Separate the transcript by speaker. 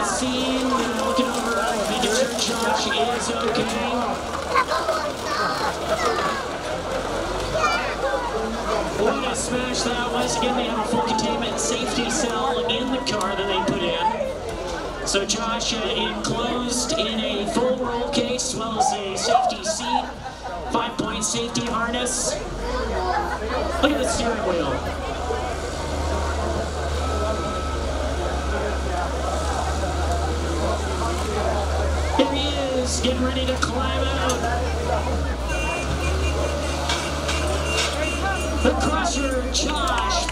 Speaker 1: the scene, looking over, making sure Josh is okay. What a smash that was. Again, they have a full containment safety cell in the car that they put in. So Josh enclosed in a full roll case, as well as a safety seat, 5-point safety harness. Look at the steering wheel. Here he is, getting ready to climb out. The Crusher, Josh